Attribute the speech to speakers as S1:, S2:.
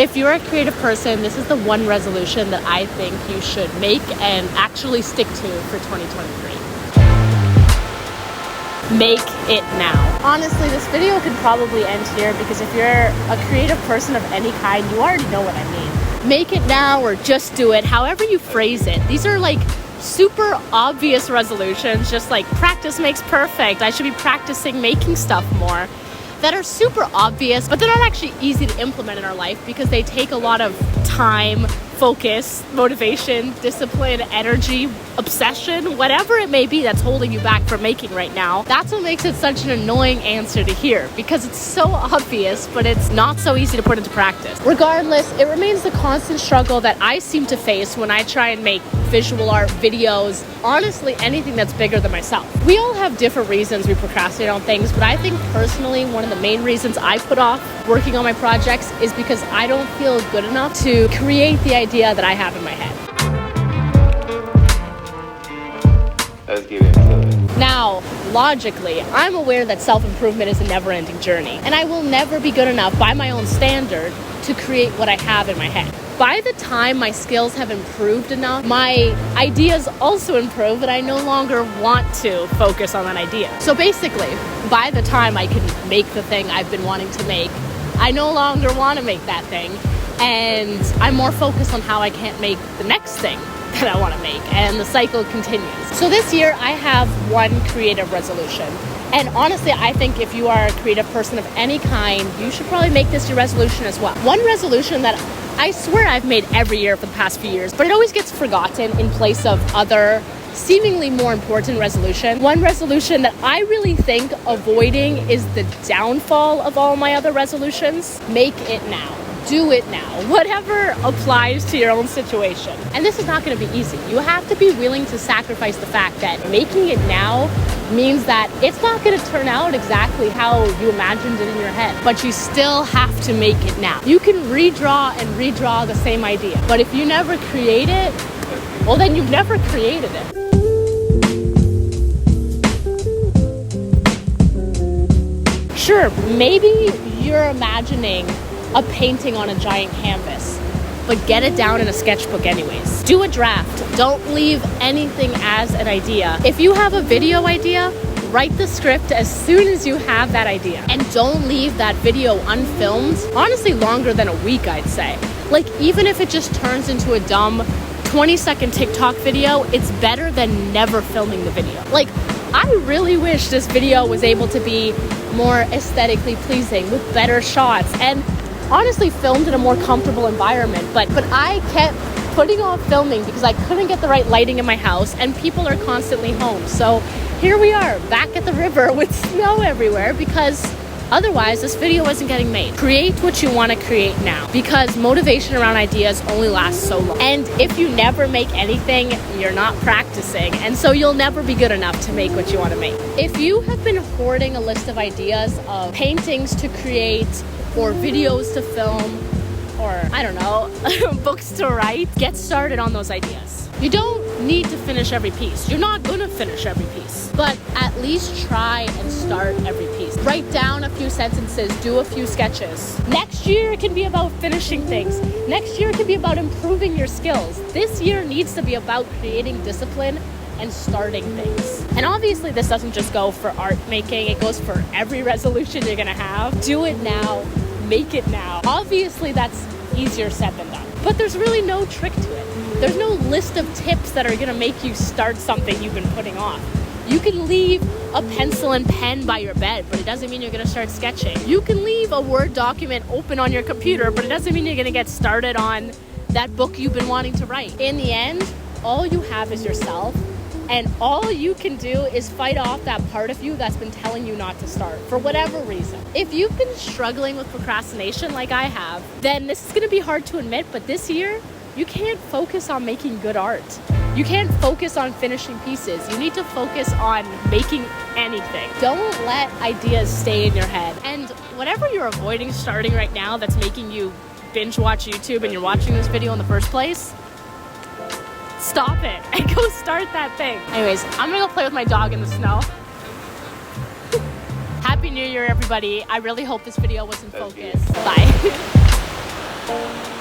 S1: If you're a creative person, this is the one resolution that I think you should make and actually stick to for 2023. Make it now. Honestly, this video could probably end here because if you're a creative person of any kind, you already know what I mean. Make it now or just do it, however you phrase it. These are like super obvious resolutions, just like practice makes perfect. I should be practicing making stuff more. That are super obvious, but they're not actually easy to implement in our life because they take a lot of time, focus, motivation, discipline, energy, obsession, whatever it may be that's holding you back from making right now. That's what makes it such an annoying answer to hear because it's so obvious, but it's not so easy to put into practice. Regardless, it remains the constant struggle that I seem to face when I try and make visual art, videos, honestly, anything that's bigger than myself. We all have different reasons we procrastinate on things, but I think personally, one of the main reasons I put off working on my projects is because I don't feel good enough to create the idea that I have in my head.
S2: Let's get into it.
S1: Now, logically, I'm aware that self-improvement is a never-ending journey, and I will never be good enough by my own standard to create what I have in my head. By the time my skills have improved enough, my ideas also improve, and I no longer want to focus on that idea. So basically, by the time I can make the thing I've been wanting to make, I no longer want to make that thing, and I'm more focused on how I can't make the next thing that I want to make, and the cycle continues. So this year, I have one creative resolution. And honestly, I think if you are a creative person of any kind, you should probably make this your resolution as well. One resolution that I swear I've made every year for the past few years, but it always gets forgotten in place of other seemingly more important resolution. One resolution that I really think avoiding is the downfall of all my other resolutions. Make it now. Do it now. Whatever applies to your own situation. And this is not going to be easy. You have to be willing to sacrifice the fact that making it now means that it's not going to turn out exactly how you imagined it in your head, but you still have to make it now. You can redraw and redraw the same idea, but if you never create it, well, then you've never created it. Sure, maybe you're imagining a painting on a giant canvas, but get it down in a sketchbook anyways. Do a draft. Don't leave anything as an idea. If you have a video idea, write the script as soon as you have that idea. And don't leave that video unfilmed, honestly longer than a week, I'd say. Like, even if it just turns into a dumb 20-second TikTok video, it's better than never filming the video. Like, I really wish this video was able to be more aesthetically pleasing with better shots and honestly filmed in a more comfortable environment, but I kept putting off filming because I couldn't get the right lighting in my house and people are constantly home. So here we are back at the river with snow everywhere because otherwise this video wasn't getting made. Create what you want to create now because motivation around ideas only lasts so long. And if you never make anything, you're not practicing, and so you'll never be good enough to make what you want to make. If you have been hoarding a list of ideas of paintings to create or videos to film, or I don't know, books to write, get started on those ideas. You don't need to finish every piece. You're not gonna finish every piece, but at least try and start every piece. Write down a few sentences, do a few sketches. Next year it can be about finishing things. Next year it can be about improving your skills. This year needs to be about creating discipline and starting things. And obviously this doesn't just go for art making, it goes for every resolution you're gonna have. Do it now, make it now. Obviously that's easier said than done, but there's really no trick to it. There's no list of tips that are gonna make you start something you've been putting off. You can leave a pencil and pen by your bed, but it doesn't mean you're gonna start sketching. You can leave a Word document open on your computer, but it doesn't mean you're gonna get started on that book you've been wanting to write. In the end, all you have is yourself. And all you can do is fight off that part of you that's been telling you not to start for whatever reason. If you've been struggling with procrastination like I have, then this is gonna be hard to admit, but this year, you can't focus on making good art. You can't focus on finishing pieces. You need to focus on making anything. Don't let ideas stay in your head. And whatever you're avoiding starting right now that's making you binge watch YouTube and you're watching this video in the first place, stop it and go start that thing. Anyways, I'm gonna go play with my dog in the snow. Happy New Year, everybody. I really hope this video was in focus. Bye. it.